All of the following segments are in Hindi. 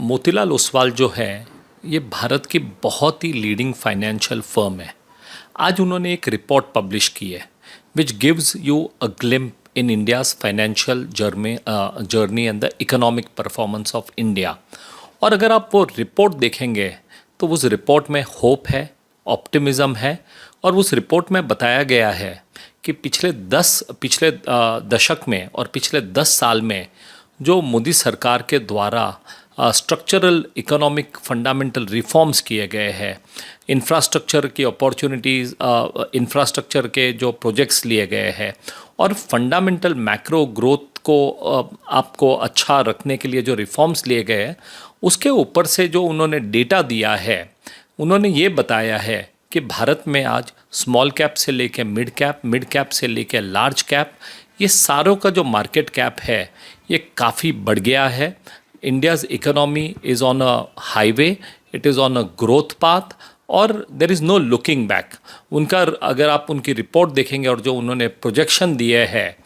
मोतीलाल ओसवाल जो है ये भारत की बहुत ही लीडिंग फाइनेंशियल फर्म है। आज उन्होंने एक रिपोर्ट पब्लिश की है which gives you a glimpse in India's financial journey and the economic performance of India. और अगर आप वो रिपोर्ट देखेंगे तो उस रिपोर्ट में होप है, ऑप्टिमिज़म है, और उस रिपोर्ट में बताया गया है कि पिछले दशक में और पिछले 10 साल में जो मोदी सरकार के द्वारा स्ट्रक्चरल इकोनॉमिक फंडामेंटल रिफॉर्म्स किए गए हैं, इंफ्रास्ट्रक्चर की अपॉर्चुनिटीज़, इंफ्रास्ट्रक्चर के जो प्रोजेक्ट्स लिए गए हैं और फंडामेंटल मैक्रो ग्रोथ को आपको अच्छा रखने के लिए जो रिफॉर्म्स लिए गए हैं, उसके ऊपर से जो उन्होंने डेटा दिया है, उन्होंने ये बताया है कि भारत में आज स्मॉल कैप से लेके मिड कैप से लेके लार्ज कैप, ये सारों का जो मार्केट कैप है ये काफ़ी बढ़ गया है। India's economy is on a highway, it is on a growth path और there is no looking back. उनका अगर आप उनकी रिपोर्ट देखेंगे और जो उन्होंने प्रोजेक्शन दिए हैं,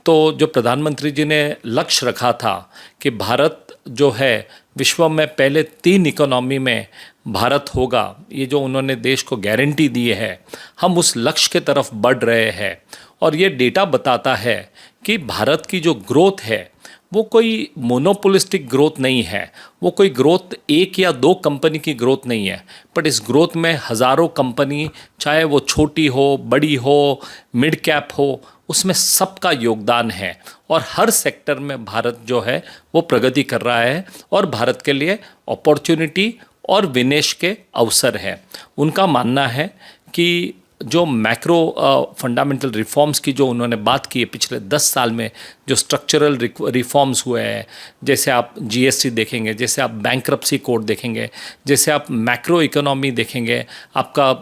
तो जो प्रधानमंत्री जी ने लक्ष्य रखा था कि भारत जो है विश्व में पहले 3 इकोनॉमी में भारत होगा, ये जो उन्होंने देश को गारंटी दी है, हम उस लक्ष्य के तरफ बढ़ रहे हैं। और ये डेटा बताता है कि भारत की जो ग्रोथ है वो कोई मोनोपोलिस्टिक ग्रोथ नहीं है, वो कोई ग्रोथ 1 या 2 कंपनी की ग्रोथ नहीं है, बट इस ग्रोथ में हज़ारों कंपनी, चाहे वो छोटी हो, बड़ी हो, मिड कैप हो, उसमें सबका योगदान है और हर सेक्टर में भारत जो है वो प्रगति कर रहा है और भारत के लिए अपॉर्चुनिटी और विनिवेश के अवसर है। उनका मानना है कि जो मैक्रो फंडामेंटल रिफॉर्म्स की जो उन्होंने बात की है, पिछले 10 साल में जो स्ट्रक्चरल रिफॉर्म्स हुए हैं, जैसे आप जीएसटी देखेंगे, जैसे आप बैंक्रप्सी कोड देखेंगे, जैसे आप मैक्रो इकोनॉमी देखेंगे, आपका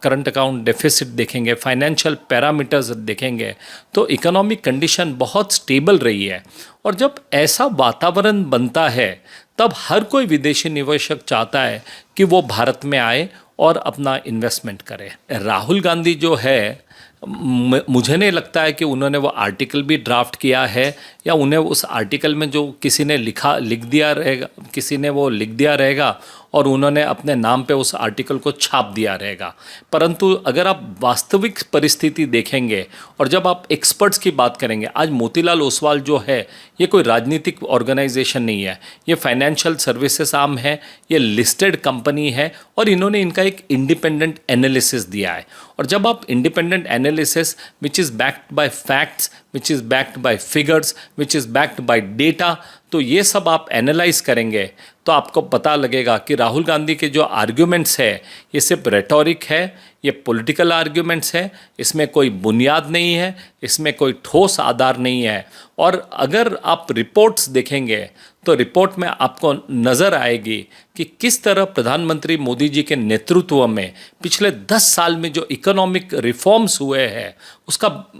करंट अकाउंट डेफिसिट देखेंगे, फाइनेंशियल पैरामीटर्स देखेंगे, तो इकोनॉमिक कंडीशन बहुत स्टेबल रही है। और जब ऐसा वातावरण बनता है तब हर कोई विदेशी निवेशक चाहता है कि वो भारत में आए और अपना इन्वेस्टमेंट करे। राहुल गांधी जो है, मुझे नहीं लगता है कि उन्होंने वो आर्टिकल भी ड्राफ्ट किया है या उन्हें उस आर्टिकल में जो किसी ने लिख दिया रहेगा और उन्होंने अपने नाम पे उस आर्टिकल को छाप दिया रहेगा। परंतु अगर आप वास्तविक परिस्थिति देखेंगे और जब आप एक्सपर्ट्स की बात करेंगे, आज मोतीलाल ओसवाल जो है ये कोई राजनीतिक ऑर्गेनाइजेशन नहीं है, ये फाइनेंशियल सर्विसेज आर्म है, ये लिस्टेड कंपनी है और इन्होंने इनका एक इंडिपेंडेंट एनालिसिस दिया है। और जब आप independent analysis which is backed by facts, which is backed by figures, which is backed by data, तो ये सब आप एनालाइज करेंगे तो आपको पता लगेगा कि राहुल गांधी के जो आर्ग्यूमेंट्स है ये सिर्फ रेटोरिक है, ये पॉलिटिकल आर्ग्यूमेंट्स है, इसमें कोई बुनियाद नहीं है, इसमें कोई ठोस आधार नहीं है। और अगर आप रिपोर्ट्स देखेंगे तो रिपोर्ट में आपको नज़र आएगी कि किस तरह प्रधानमंत्री मोदी जी के नेतृत्व में पिछले 10 साल में जो इकोनॉमिक रिफॉर्म्स हुए हैं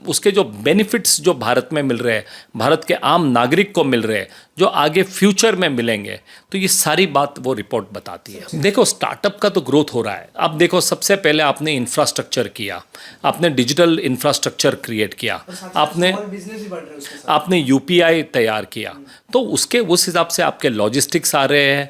उसके जो बेनिफिट्स जो भारत में मिल रहे हैं, भारत के आम नागरिक को मिल रहे हैं, जो आगे फ्यूचर में मिलेंगे, तो ये सारी बात वो रिपोर्ट बताती है। देखो, स्टार्टअप का तो ग्रोथ हो रहा है। आप देखो, सबसे पहले आपने इंफ्रास्ट्रक्चर किया, आपने डिजिटल इंफ्रास्ट्रक्चर क्रिएट किया, आपने यूपीआई तैयार किया, तो उसके उस हिसाब से आपके लॉजिस्टिक्स आ रहे हैं,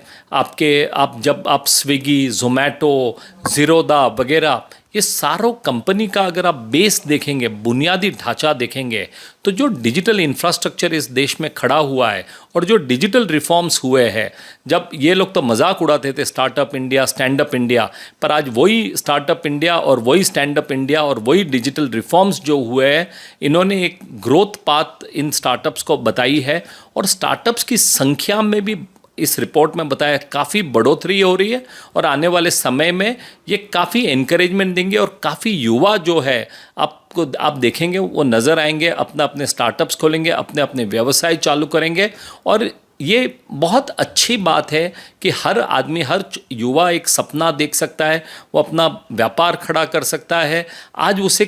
जब आप स्विगी, जोमेटो, ज़ीरोदा वगैरह, ये सारों कंपनी का अगर आप बेस देखेंगे, बुनियादी ढांचा देखेंगे, तो जो डिजिटल इंफ्रास्ट्रक्चर इस देश में खड़ा हुआ है और जो डिजिटल रिफॉर्म्स हुए हैं, जब ये लोग तो मजाक उड़ाते थे startup India, stand up India, पर आज वही स्टार्टअप इंडिया और वही स्टैंड अप इंडिया और वही डिजिटल रिफॉर्म्स जो हुए हैं, इन्होंने एक ग्रोथ पाथ इन स्टार्टअप्स को बताई है। और स्टार्टअप्स की संख्या में भी इस रिपोर्ट में बताया काफ़ी बढ़ोतरी हो रही है और आने वाले समय में ये काफ़ी एनकरेजमेंट देंगे और काफ़ी युवा जो है आप देखेंगे वो नज़र आएंगे, अपने स्टार्टअप्स खोलेंगे, अपने व्यवसाय चालू करेंगे। और ये बहुत अच्छी बात है कि हर आदमी, हर युवा एक सपना देख सकता है, वो अपना व्यापार खड़ा कर सकता है। आज उसे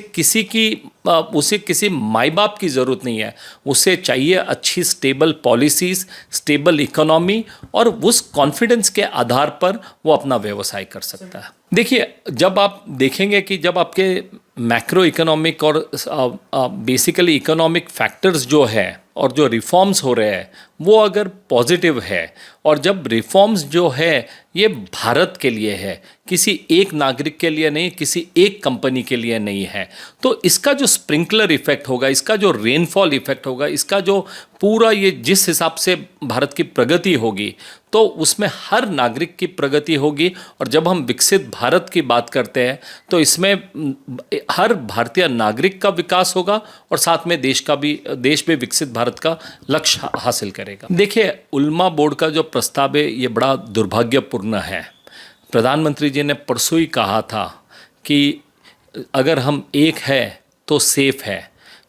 किसी माई बाप की ज़रूरत नहीं है, उसे चाहिए अच्छी स्टेबल पॉलिसीज़, स्टेबल इकोनॉमी, और उस कॉन्फिडेंस के आधार पर वो अपना व्यवसाय कर सकता है। देखिए, जब आप देखेंगे कि जब आपके मैक्रो इकोनॉमिक और बेसिकली इकोनॉमिक फैक्टर्स जो है और जो रिफॉर्म्स हो रहे हैं वो अगर पॉजिटिव है, और जब रिफॉर्म्स जो है ये भारत के लिए है, किसी एक नागरिक के लिए नहीं, किसी एक कंपनी के लिए नहीं है, तो इसका जो स्प्रिंकलर इफेक्ट होगा, इसका जो रेनफॉल इफेक्ट होगा, इसका जो पूरा ये जिस हिसाब से भारत की प्रगति होगी, तो उसमें हर नागरिक की प्रगति होगी। और जब हम विकसित भारत की बात करते हैं तो इसमें हर भारतीय नागरिक का विकास होगा और साथ में देश भी विकसित भारत का लक्ष्य हासिल करेगा। देखिए, उल्मा बोर्ड का जो प्रस्ताव है ये बड़ा दुर्भाग्यपूर्ण है। प्रधानमंत्री जी ने परसों ही कहा था कि अगर हम एक है तो सेफ है।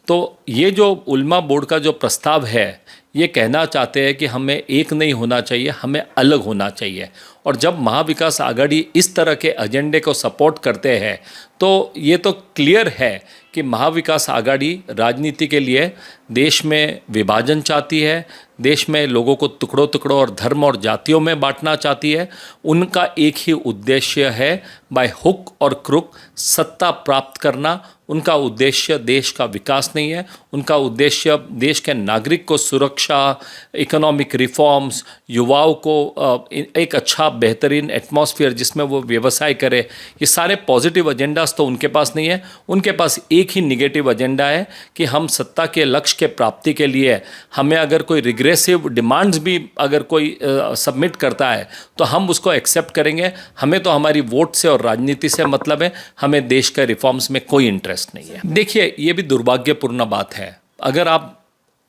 तो ये जो उल्मा बोर्ड का जो प्रस्ताव है ये कहना चाहते हैं कि हमें एक नहीं होना चाहिए, हमें अलग होना चाहिए। और जब महाविकास आघाड़ी इस तरह के एजेंडे को सपोर्ट करते हैं तो ये तो क्लियर है कि महाविकास आघाड़ी राजनीति के लिए देश में विभाजन चाहती है, देश में लोगों को टुकड़ों टुकड़ों और धर्म और जातियों में बांटना चाहती है। उनका एक ही उद्देश्य है, बाय हुक और क्रुक सत्ता प्राप्त करना। उनका उद्देश्य देश का विकास नहीं है, उनका उद्देश्य देश के नागरिक को सुरक्षा, इकोनॉमिक रिफॉर्म्स, युवाओं को एक अच्छा बेहतरीन एटमॉस्फेयर जिसमें वो व्यवसाय करे, ये सारे पॉजिटिव एजेंडास तो उनके पास नहीं है। उनके पास एक ही निगेटिव एजेंडा है कि हम सत्ता के लक्ष्य के प्राप्ति के लिए हमें अगर कोई रिग्रेसिव डिमांड्स भी अगर कोई सबमिट करता है तो हम उसको एक्सेप्ट करेंगे। हमें तो हमारी वोट से और राजनीति से मतलब है, हमें देश के रिफॉर्म्स में कोई इंटरेस्ट नहीं है। देखिए, ये भी दुर्भाग्यपूर्ण बात है। अगर आप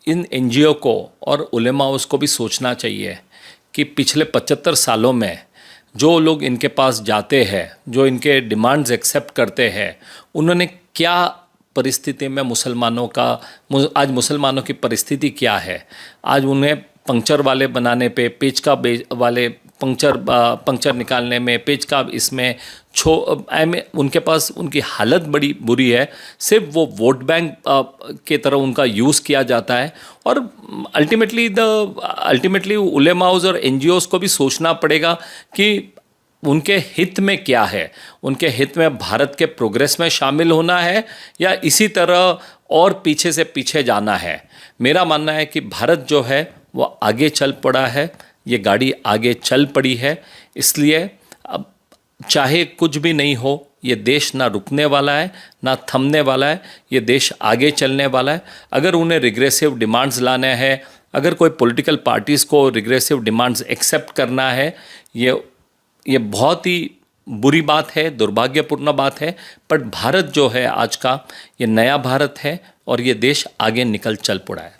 इन एनजीओ को और उलेमाओं को भी सोचना चाहिए कि पिछले 75 सालों में जो लोग इनके पास जाते हैं, जो इनके डिमांड्स एक्सेप्ट करते हैं, उन्होंने क्या परिस्थिति में आज मुसलमानों की परिस्थिति क्या है। आज उन्हें पंक्चर वाले बनाने पे, पेच का वाले पंक्चर निकालने में, पेच का इसमें उनके पास उनकी हालत बड़ी बुरी है। सिर्फ वो वोट बैंक के तरह उनका यूज़ किया जाता है। और अल्टीमेटली उलेमाओं और एनजीओज़ को भी सोचना पड़ेगा कि उनके हित में क्या है। उनके हित में भारत के प्रोग्रेस में शामिल होना है या इसी तरह और पीछे से पीछे जाना है। मेरा मानना है कि भारत जो है वो आगे चल पड़ा है, ये गाड़ी आगे चल पड़ी है। इसलिए अब चाहे कुछ भी नहीं हो, ये देश ना रुकने वाला है ना थमने वाला है, ये देश आगे चलने वाला है। अगर उन्हें रिग्रेसिव डिमांड्स लाने हैं, अगर कोई पॉलिटिकल पार्टीज़ को रिग्रेसिव डिमांड्स एक्सेप्ट करना है, ये बहुत ही बुरी बात है, दुर्भाग्यपूर्ण बात है। पर भारत जो है आज का, ये नया भारत है और ये देश आगे निकल चल पड़ा है।